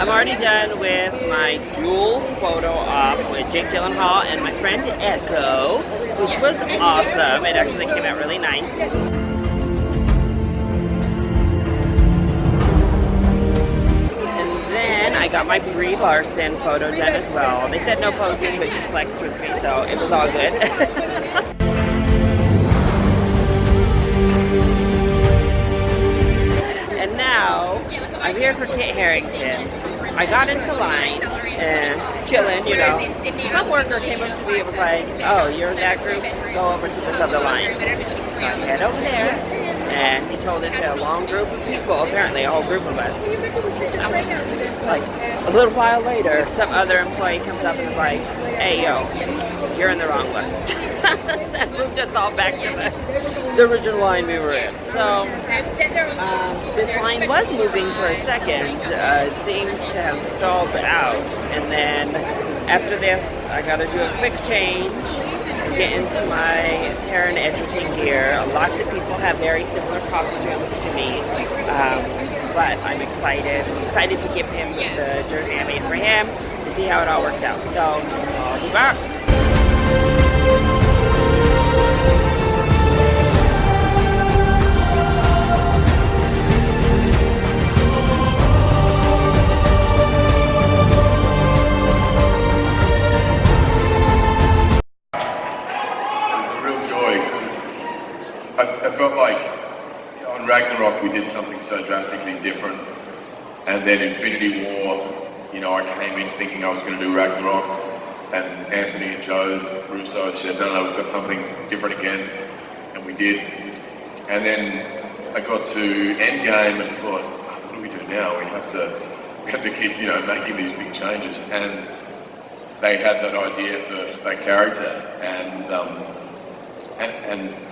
I'm already done with my dual photo op with Jake Gyllenhaal and my friend Echo, which was awesome. It actually came out really nice. And then I got my Brie Larson photo done as well. They said no posing, but she flexed with me, so it was all good. And now, I'm here for Kit Harington. I got into line and chilling, you know. Some worker came up to me and was like, oh, you're in that group? Go over to this other line. So I head over there, and he told it to a long group of people, apparently a whole group of us. Like, a little while later, some other employee comes up and is like, hey, yo, you're in the wrong one. And moved us all back to the original line we were in. So, this line was moving for a second. It seems to have stalled out. And then, after this, I gotta do a quick change, get into my Taron Egerton gear. Lots of people have very similar costumes to me. But I'm excited. I'm excited to give him the jersey I made for him and see how it all works out. So, I'll be back. I felt like on Ragnarok we did something so drastically different, and then Infinity War, you know, I came in thinking I was going to do Ragnarok, and Anthony and Joe Russo said, no, we've got something different again, and we did. And then I got to Endgame and thought, oh, what do we do now? We have to keep, you know, making these big changes, and they had that idea for that character, and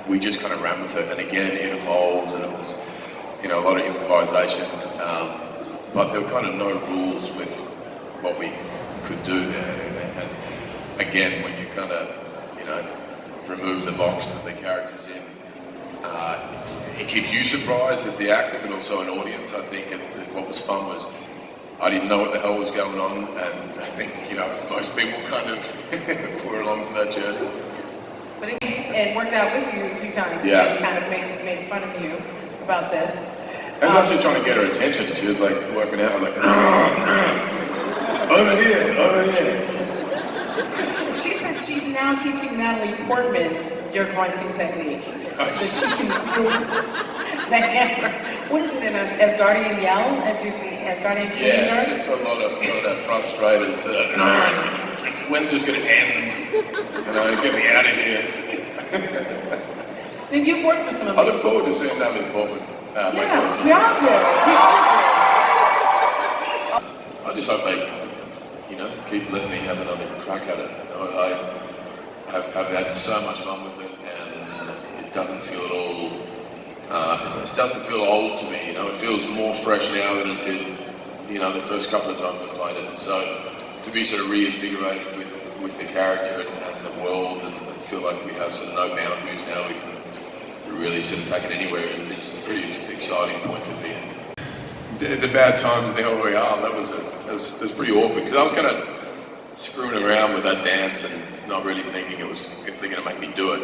we just kind of ran with it, and again it evolved, and it was, you know, a lot of improvisation, but there were kind of no rules with what we could do there. And again, when you kind of, you know, remove the box that the character's in, it keeps you surprised as the actor, but also an audience. I think what was fun was I didn't know what the hell was going on, and I think, you know, most people kind of were along for that journey. But it worked out with you a few times. Yeah. And kind of made fun of you about this. I was actually trying to get her attention. She was like working out. I was like, over here. She said she's now teaching Natalie Portman your grunting technique so that she can use the hammer. What is it, an Asgardian yell? As Asgardian teenager? Yeah, it's just a lot of kind of frustrated. When's this going to end? You know, get me out of here. Then you've worked with some of them. I look forward to seeing Natalie Portman. Yeah, we all do. We all do. I just hope they, you know, keep letting me have another crack at it. You know, I have had so much fun with it, and it doesn't feel at all. It doesn't feel old to me. You know, it feels more fresh now than it did, you know, the first couple of times I played it. And so, to be sort of reinvigorated with the character and the world, and feel like we have sort of no boundaries now, we can really sort of take it anywhere, is a pretty exciting point to be in. The bad times at the El Royale, that was pretty awkward, because I was kind of screwing around with that dance and not really thinking they're going to make me do it,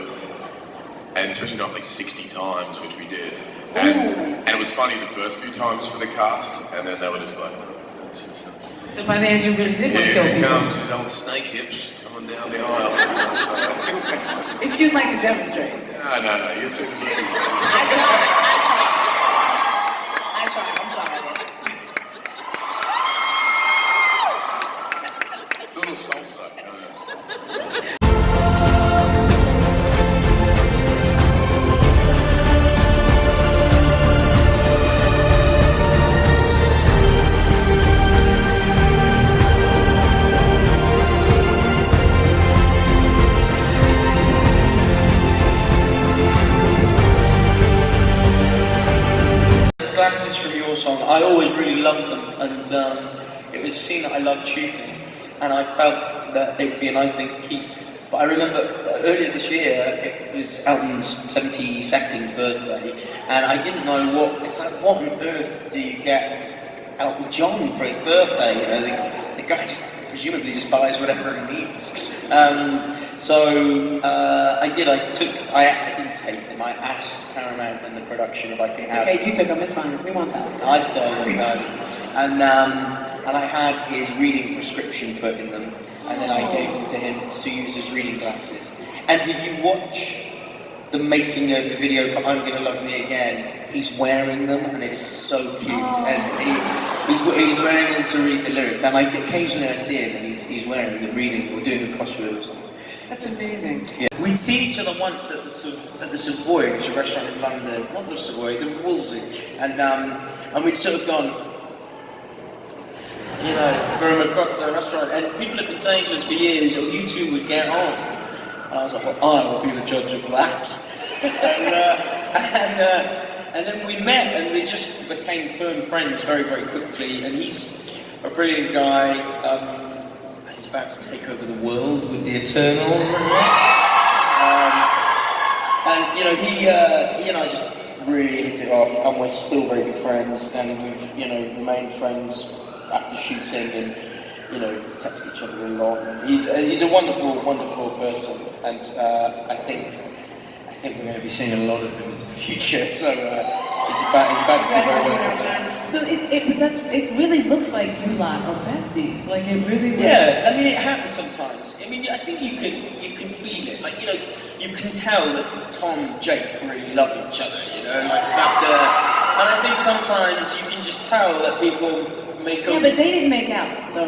and especially not like 60 times, which we did. And it was funny the first few times for the cast, and then they were just like, so by the end you really did want to kill people. Here comes the old snake hips coming down the aisle. If you'd like to demonstrate. No, you're sitting there. I tried, I'm sorry. It's a little salsa. Glasses from your song, I always really loved them, and it was a scene that I loved shooting, and I felt that it would be a nice thing to keep. But I remember earlier this year, it was Elton's 72nd birthday, and I didn't know what on earth do you get Elton John for his birthday. You know, the guy just presumably just buys whatever he needs. I did. I didn't take them. I asked Paramount and the production if I could have. It's okay, you took them. It's fine. We won't tell. I stole them, and I had his reading prescription put in them, and then I gave them to him to use as reading glasses. And if you watch the making of the video for I'm Gonna Love Me Again, he's wearing them, and it is so cute. And he's wearing them to read the lyrics, and occasionally I see him, and he's wearing them, reading or doing a crossword or something. That's amazing. Yeah. We'd seen each other once at the Savoy, which is a restaurant in London, not the Savoy, the Wolseley, and we'd sort of gone, you know, from across the restaurant, and people had been saying to us for years, oh, you two would get on. And I was like, well, I will be the judge of that. and then we met, and we just became firm friends very, very quickly, and he's a brilliant guy. He's about to take over the world with the Eternals, and you know, he and I just really hit it off, and we're still very good friends, and we've, you know, remained friends after shooting, and you know, text each other a lot. And he's a wonderful, wonderful person, and I think we're going to be seeing a lot of him in the future. So he's about to start working. So it really looks like you lot are besties. Like it really looks. Yeah, I mean it happens sometimes. I mean I think you can feel it. Like, you know, you can tell that Tom and Jake really love each other. You know, like after, and I think sometimes you can just tell that people make up. Yeah, but they didn't make out, so.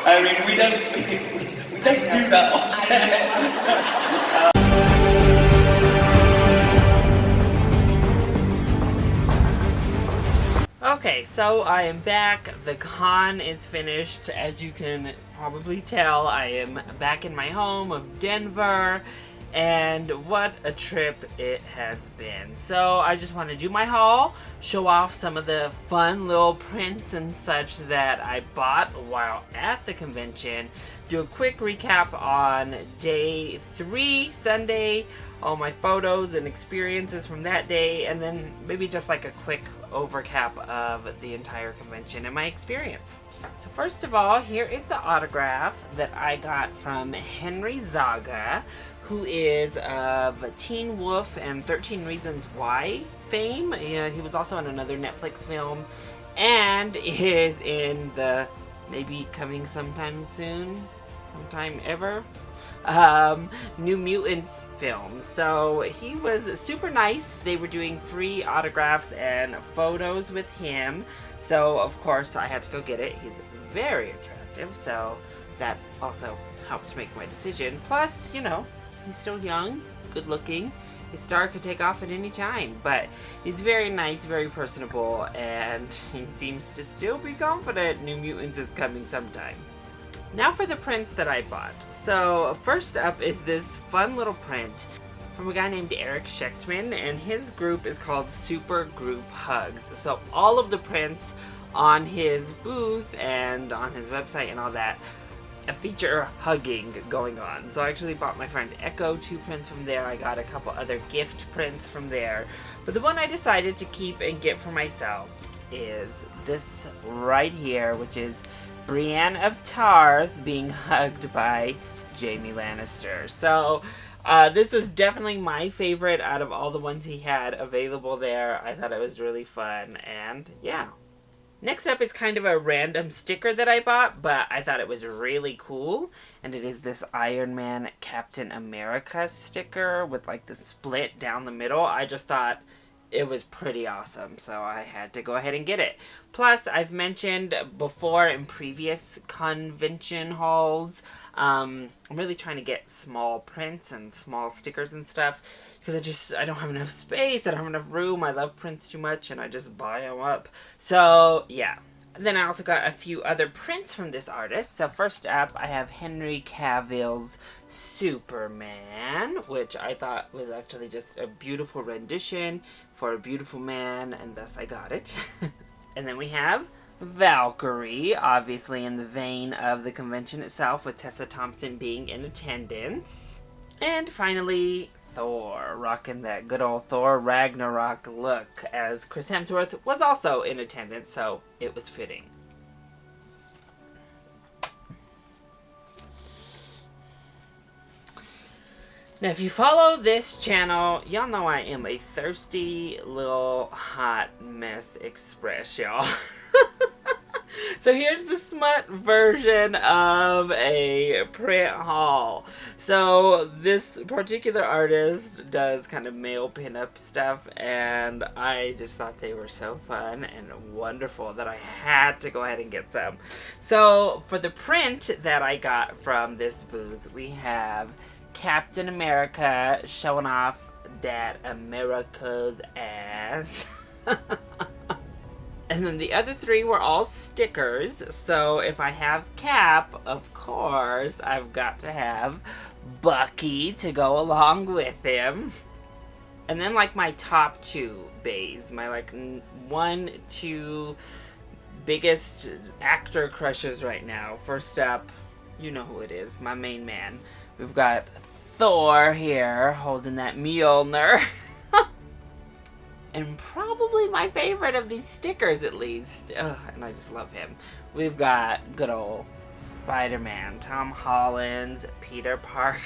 I mean, we don't do that often. Okay, so I am back. The con is finished. As you can probably tell, I am back in my home of Denver, and what a trip it has been. So I just want to do my haul, show off some of the fun little prints and such that I bought while at the convention, do a quick recap on day 3, Sunday, all my photos and experiences from that day, and then maybe just like a quick overcap of the entire convention and my experience. So first of all, here is the autograph that I got from Henry Zaga, who is of Teen Wolf and 13 Reasons Why fame. He was also in another Netflix film, and is in the maybe coming sometime soon, sometime ever, New Mutants film. So he was super nice. They were doing free autographs and photos with him, so of course I had to go get it. He's very attractive, so that also helped make my decision. Plus, you know, he's still young, good looking. His star could take off at any time, but he's very nice, very personable, and he seems to still be confident New Mutants is coming sometime. Now for the prints that I bought. So first up is this fun little print from a guy named Eric Schechtman, and his group is called Super Group Hugs. So all of the prints on his booth and on his website and all that feature hugging going on. So I actually bought my friend Echo 2 prints from there. I got a couple other gift prints from there. But the one I decided to keep and get for myself is this right here, which is Brienne of Tarth being hugged by Jaime Lannister. So this was definitely my favorite out of all the ones he had available there. I thought it was really fun, and yeah. Next up is kind of a random sticker that I bought, but I thought it was really cool, and it is this Iron Man Captain America sticker with like the split down the middle. I just thought it was pretty awesome, so I had to go ahead and get it. Plus, I've mentioned before in previous convention hauls, I'm really trying to get small prints and small stickers and stuff, because I don't have enough space, I don't have enough room, I love prints too much, and I just buy them up. So, yeah. And then I also got a few other prints from this artist. So first up, I have Henry Cavill's Superman, which I thought was actually just a beautiful rendition for a beautiful man, and thus I got it. And then we have Valkyrie, obviously in the vein of the convention itself, with Tessa Thompson being in attendance. And finally, Thor, rocking that good old Thor Ragnarok look, as Chris Hemsworth was also in attendance, so it was fitting. Now, if you follow this channel, y'all know I am a thirsty little hot mess express, y'all. So here's the smut version of a print haul. So this particular artist does kind of male pinup stuff, and I just thought they were so fun and wonderful that I had to go ahead and get some. So for the print that I got from this booth, we have Captain America showing off that America's ass. And then the other three were all stickers. So if I have Cap, of course, I've got to have Bucky to go along with him. And then like my top two bays, my like 1, 2 biggest actor crushes right now. First up, you know who it is, my main man. We've got Thor here holding that Mjolnir. And probably my favorite of these stickers, at least. Ugh, and I just love him. We've got good old Spider-Man, Tom Holland's Peter Parker.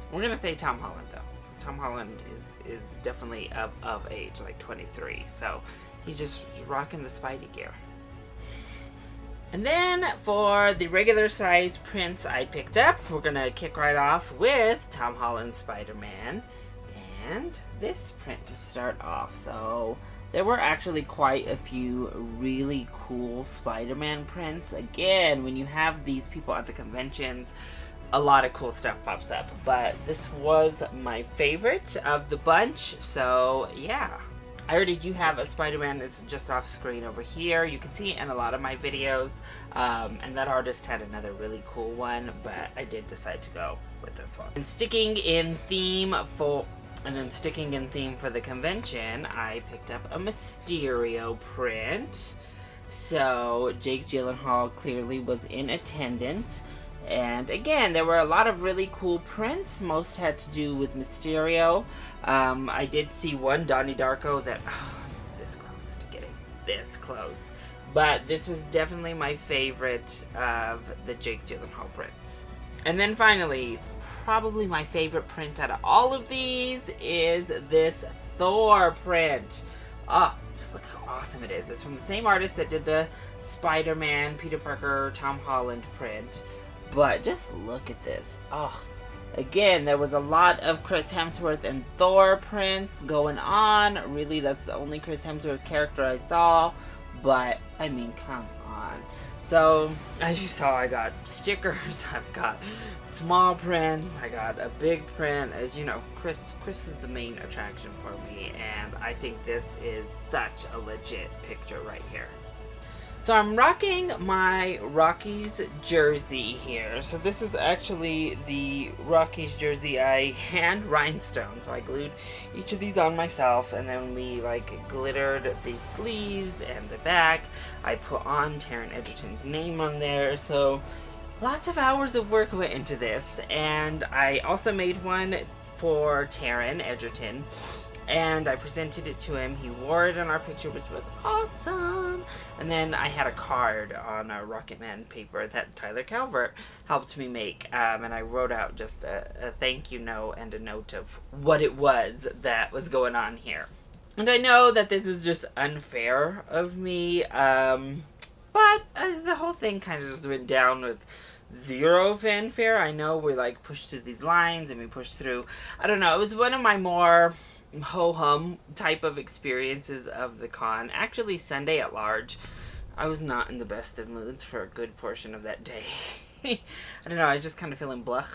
We're gonna say Tom Holland though, because Tom Holland is definitely of age, like 23. So he's just rocking the Spidey gear. And then for the regular size prints I picked up, we're gonna kick right off with Tom Holland's Spider-Man. And this print to start off. So there were actually quite a few really cool Spider-Man prints. Again, when you have these people at the conventions, a lot of cool stuff pops up. But this was my favorite of the bunch. So yeah, I already do have a Spider-Man that's just off screen over here. You can see it in a lot of my videos. And that artist had another really cool one, but I did decide to go with this one. And sticking in theme for the convention, I picked up a Mysterio print. So Jake Gyllenhaal clearly was in attendance. And again, there were a lot of really cool prints. Most had to do with Mysterio. I did see one Donnie Darko that, I was this close to getting this close. But this was definitely my favorite of the Jake Gyllenhaal prints. And then finally, probably my favorite print out of all of these is this Thor print. Oh, just look how awesome it is. It's from the same artist that did the Spider-Man, Peter Parker, Tom Holland print. But just look at this. Oh, again, there was a lot of Chris Hemsworth and Thor prints going on. Really, that's the only Chris Hemsworth character I saw. But, I mean, come on. So, as you saw, I got stickers, I've got small prints, I got a big print. As you know, Chris is the main attraction for me, and I think this is such a legit picture right here. So I'm rocking my Rockies jersey here. So this is actually the Rockies jersey I hand rhinestone. So I glued each of these on myself, and then we like glittered the sleeves and the back. I put on Taron Egerton's name on there. So lots of hours of work went into this. And I also made one for Taron Egerton, and I presented it to him. He wore it in our picture, which was awesome. And then I had a card on a Rocketman paper that Tyler Calvert helped me make. And I wrote out just a thank you note and a note of what it was that was going on here. And I know that this is just unfair of me, but the whole thing kind of just went down with zero fanfare. I know we like pushed through these lines and we pushed through, I don't know, it was one of my more ho-hum type of experiences of the con. Actually, Sunday at large, I was not in the best of moods for a good portion of that day. I don't know, I was just kind of feeling blah.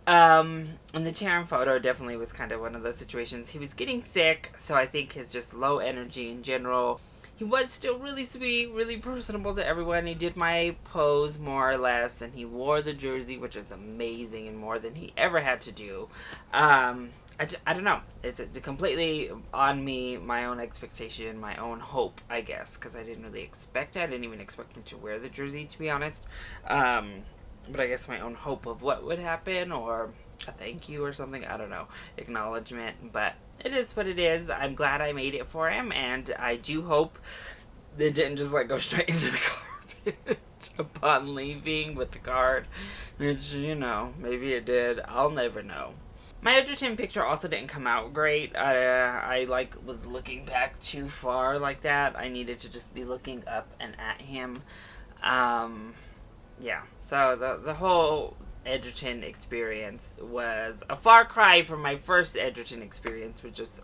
And the Taron photo definitely was kind of one of those situations. He was getting sick, so I think his just low energy in general. He was still really sweet, really personable to everyone. He did my pose more or less, and he wore the jersey, which is amazing and more than he ever had to do. I don't know. It's completely on me, my own expectation, my own hope, I guess, because I didn't really expect it. I didn't even expect him to wear the jersey, to be honest. But I guess my own hope of what would happen, or a thank you or something. I don't know. Acknowledgement. But it is what it is. I'm glad I made it for him. And I do hope they didn't just like go straight into the garbage upon leaving with the card. Which, you know, maybe it did. I'll never know. My Edgerton picture also didn't come out great. I like was looking back too far like that. I needed to just be looking up and at him. Yeah. So the whole Edgerton experience was a far cry from my first Edgerton experience, which just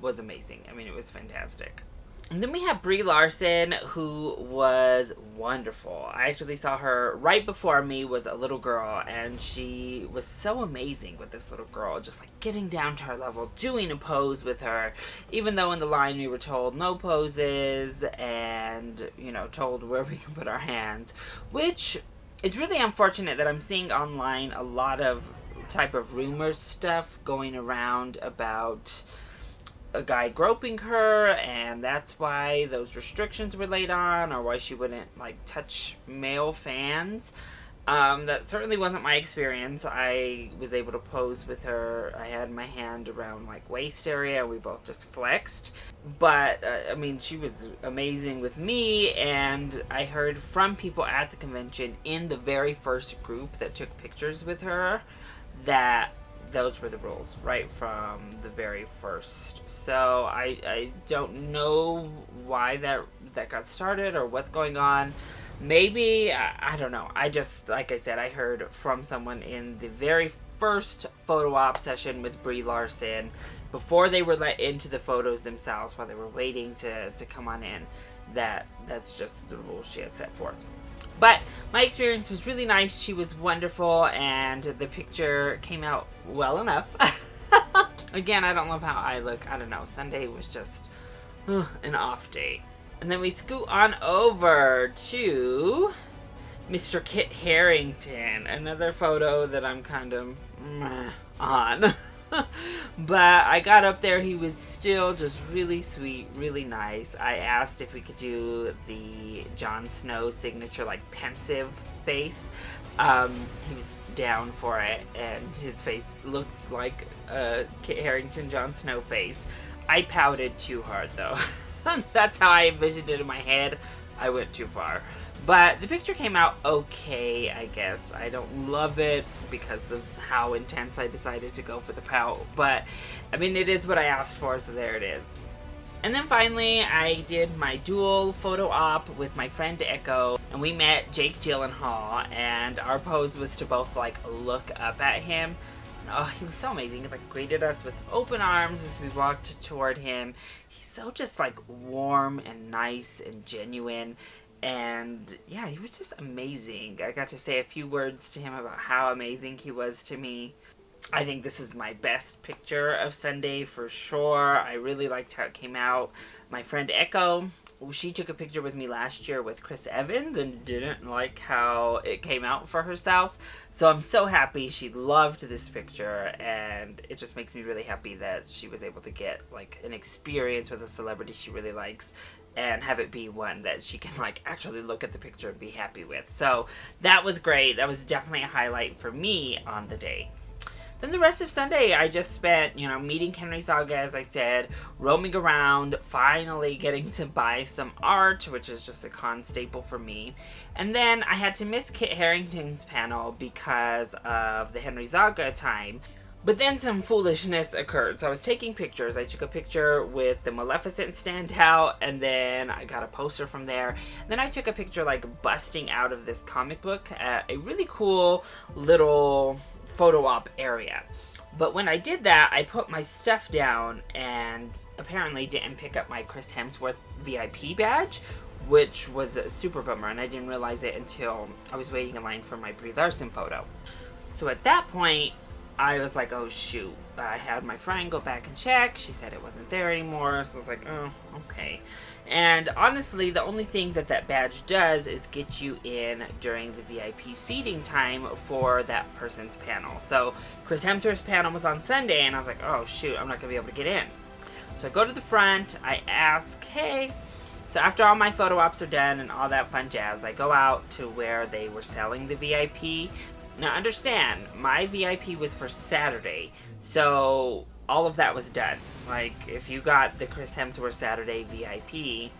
was amazing. I mean, it was fantastic. And then we have Brie Larson, who was wonderful. I actually saw her right before me was a little girl, and she was so amazing with this little girl, just like getting down to her level, doing a pose with her, even though in the line we were told no poses and, you know, told where we can put our hands, which is really unfortunate that I'm seeing online a lot of type of rumor stuff going around about a guy groping her, and that's why those restrictions were laid on, or why she wouldn't like touch male fans. That certainly wasn't my experience. I was able to pose with her. I had my hand around like waist area. We both just flexed. But I mean, she was amazing with me, and I heard from people at the convention in the very first group that took pictures with her that those were the rules right from the very first. So I don't know why that got started or what's going on. Maybe, I don't know. I just, like I said, I heard from someone in the very first photo op session with Brie Larson, before they were let into the photos themselves, while they were waiting to come on in, that's just the rules she had set forth. But my experience was really nice. She was wonderful, and the picture came out well enough. Again, I don't love how I look. I don't know. Sunday was just an off day. And then we scoot on over to Mr. Kit Harington. Another photo that I'm kind of on. But I got up there, he was still just really sweet, really nice. I asked if we could do the Jon Snow signature, like, pensive face. He was down for it, and his face looks like a Kit Harington Jon Snow face. I pouted too hard, though. That's how I envisioned it in my head. I went too far. But the picture came out okay, I guess. I don't love it because of how intense I decided to go for the pout. But, I mean, it is what I asked for, so there it is. And then finally, I did my dual photo op with my friend Echo. And we met Jake Gyllenhaal. And our pose was to both, like, look up at him. And, oh, he was so amazing. He, like, greeted us with open arms as we walked toward him. He's so just, like, warm and nice and genuine. And yeah, he was just amazing. I got to say a few words to him about how amazing he was to me. I think this is my best picture of Sunday for sure. I really liked how it came out. My friend Echo, she took a picture with me last year with Chris Evans and didn't like how it came out for herself. So I'm so happy she loved this picture, and it just makes me really happy that she was able to get like an experience with a celebrity she really likes and have it be one that she can like actually look at the picture and be happy with. So that was great. That was definitely a highlight for me on the day. Then the rest of Sunday, I just spent, meeting Henry Zaga, as I said, roaming around, finally getting to buy some art, which is just a con staple for me. And then I had to miss Kit Harington's panel because of the Henry Zaga time. But then some foolishness occurred. So I was taking pictures. I took a picture with the Maleficent standout, and then I got a poster from there. Then I took a picture like busting out of this comic book at a really cool little photo op area. But when I did that, I put my stuff down and apparently didn't pick up my Chris Hemsworth VIP badge, which was a super bummer, and I didn't realize it until I was waiting in line for my Brie Larson photo. So at that point, I was like, oh shoot. I had my friend go back and check. She said it wasn't there anymore. So I was like, oh, okay. And honestly, the only thing that badge does is get you in during the VIP seating time for that person's panel. So Chris Hemsworth's panel was on Sunday, and I was like, oh shoot, I'm not going to be able to get in. So I go to the front. I ask, hey. So after all my photo ops are done and all that fun jazz, I go out to where they were selling the VIP. Now understand, my VIP was for Saturday, so all of that was done. Like, if you got the Chris Hemsworth Saturday VIP,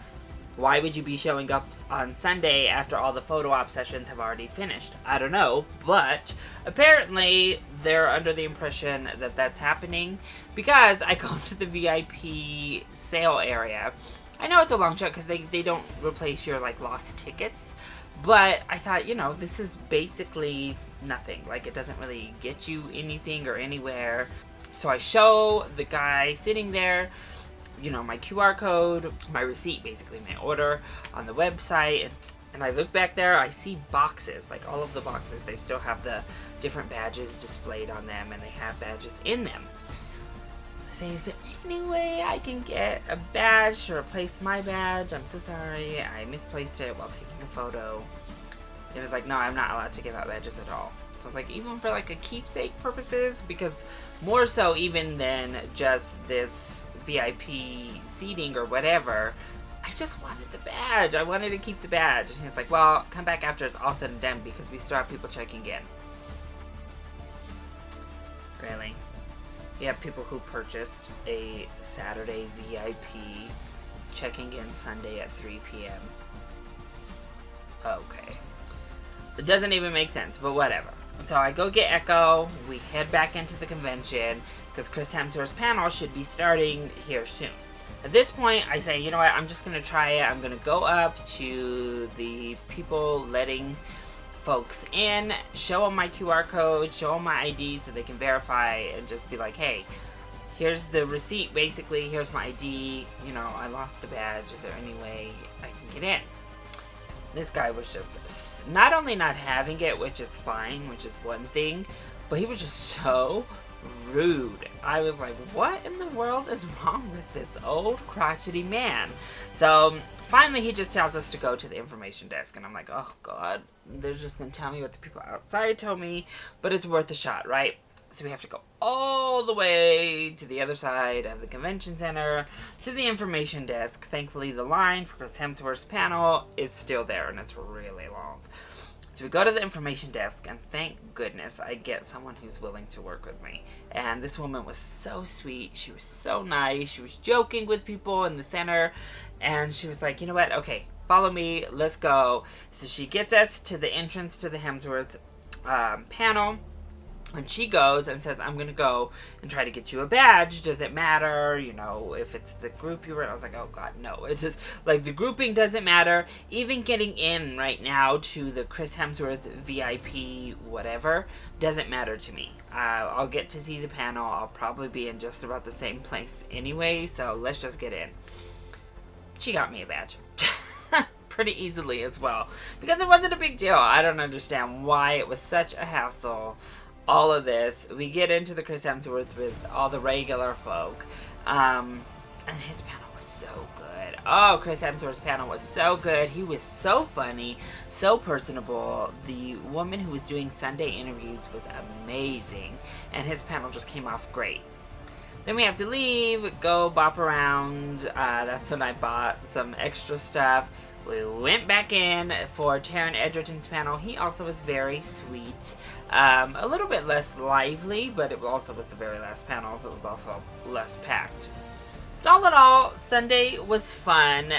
why would you be showing up on Sunday after all the photo op sessions have already finished? I don't know, but apparently they're under the impression that that's happening because I go to the VIP sale area. I know it's a long shot because they don't replace your, like, lost tickets, but I thought, you know, this is basically nothing. Like, it doesn't really get you anything or anywhere. So I show the guy sitting there, you know, my QR code, my receipt, basically my order on the website, and I look back there, I see boxes, like all of the boxes, they still have the different badges displayed on them, and they have badges in them. I say, is there any way I can get a badge to replace my badge? I'm so sorry, I misplaced it while taking a photo. It was like, no, I'm not allowed to give out badges at all. So I was like, even for like a keepsake purposes, because more so even than just this VIP seating or whatever, I just wanted the badge. I wanted to keep the badge. And he's like, well, come back after it's all said and done because we still have people checking in. Really? You have people who purchased a Saturday VIP checking in Sunday at 3 p.m. Okay. It doesn't even make sense, but whatever. So I go get Echo, we head back into the convention, because Chris Hemsworth's panel should be starting here soon. At this point, I say, you know what, I'm just going to try it. I'm going to go up to the people letting folks in, show them my QR code, show them my ID so they can verify, and just be like, hey, here's the receipt, basically, here's my ID, you know, I lost the badge, is there any way I can get in? This guy was just not only not having it, which is fine, which is one thing, but he was just so rude. I was like, what in the world is wrong with this old crotchety man? So finally he just tells us to go to the information desk, and I'm like, oh god, they're just gonna tell me what the people outside told me, but it's worth a shot, right? So we have to go all the way to the other side of the convention center to the information desk. Thankfully, the line for Chris Hemsworth's panel is still there, and it's really long. So we go to the information desk, and thank goodness I get someone who's willing to work with me. And this woman was so sweet. She was so nice. She was joking with people in the center, and she was like, you know what? Okay, follow me. Let's go. So she gets us to the entrance to the Hemsworth panel. And she goes and says, I'm going to go and try to get you a badge. Does it matter, you know, if it's the group you were in? I was like, oh, God, no. It's just, like, the grouping doesn't matter. Even getting in right now to the Chris Hemsworth VIP whatever doesn't matter to me. I'll get to see the panel. I'll probably be in just about the same place anyway, so let's just get in. She got me a badge. Pretty easily as well. Because it wasn't a big deal. I don't understand why it was such a hassle. All of this, we get into the Chris Hemsworth with all the regular folk, and his panel was so good. Oh, Chris Hemsworth's panel was so good. He was so funny, so personable. The woman who was doing Sunday interviews was amazing, and his panel just came off great. Then we have to leave, go bop around. That's when I bought some extra stuff. We went back in for Taron Egerton's panel. He also was very sweet. A little bit less lively, but it also was the very last panel, so it was also less packed. But all in all, Sunday was fun.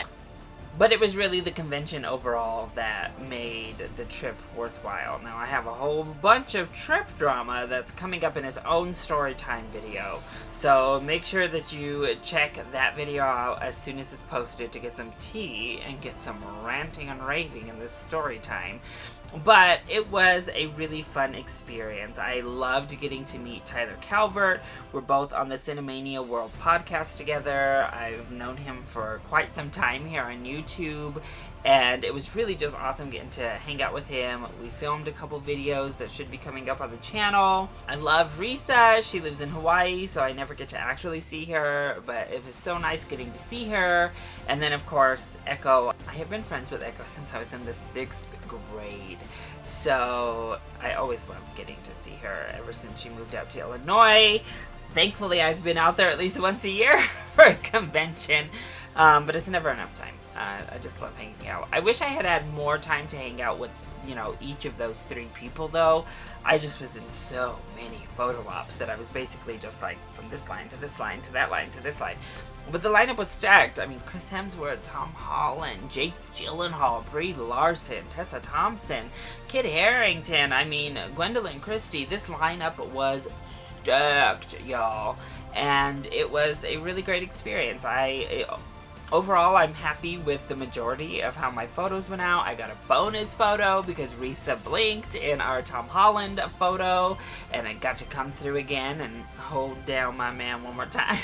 But it was really the convention overall that made the trip worthwhile. Now I have a whole bunch of trip drama that's coming up in its own story time video. So make sure that you check that video out as soon as it's posted to get some tea and get some ranting and raving in this story time. But it was a really fun experience. I loved getting to meet Tyler Calvert. We're both on the Cinemania World podcast together. I've known him for quite some time here on YouTube, and it was really just awesome getting to hang out with him. We filmed a couple videos that should be coming up on the channel. I love Risa. She lives in Hawaii, so I never get to actually see her, but it was so nice getting to see her. And then, of course, Echo. I have been friends with Echo since I was in the 6th grade. So I always loved getting to see her ever since she moved out to Illinois. Thankfully, I've been out there at least once a year for a convention, but it's never enough time. I just love hanging out. I wish I had had more time to hang out with you know, each of those 3 people though. I just was in so many photo ops that I was basically just like from this line to this line to that line to this line. But the lineup was stacked. I mean, Chris Hemsworth, Tom Holland, Jake Gyllenhaal, Brie Larson, Tessa Thompson, Kit Harington, I mean, Gwendolyn Christie. This lineup was stacked, y'all. And it was a really great experience. Overall, I'm happy with the majority of how my photos went out. I got a bonus photo because Risa blinked in our Tom Holland photo, and I got to come through again and hold down my man one more time.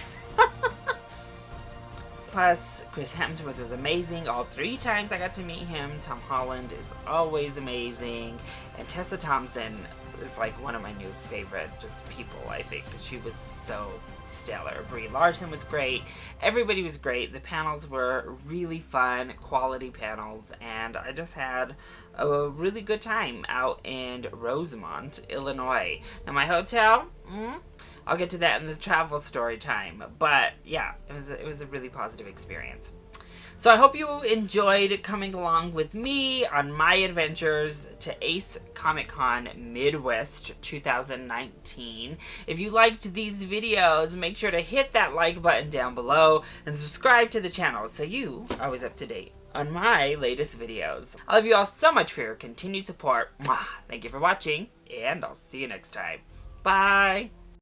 Plus, Chris Hemsworth was amazing. All 3 times I got to meet him. Tom Holland is always amazing. And Tessa Thompson is like one of my new favorite just people, I think. She was so stellar. Brie Larson was great. Everybody was great. The panels were really fun, quality panels, and I just had a really good time out in Rosemont, Illinois. Now my hotel, I'll get to that in the travel story time, but yeah, it was a really positive experience. So I hope you enjoyed coming along with me on my adventures to Ace Comic Con Midwest 2019. If you liked these videos, make sure to hit that like button down below and subscribe to the channel so you are always up to date on my latest videos. I love you all so much for your continued support. Thank you for watching, and I'll see you next time. Bye!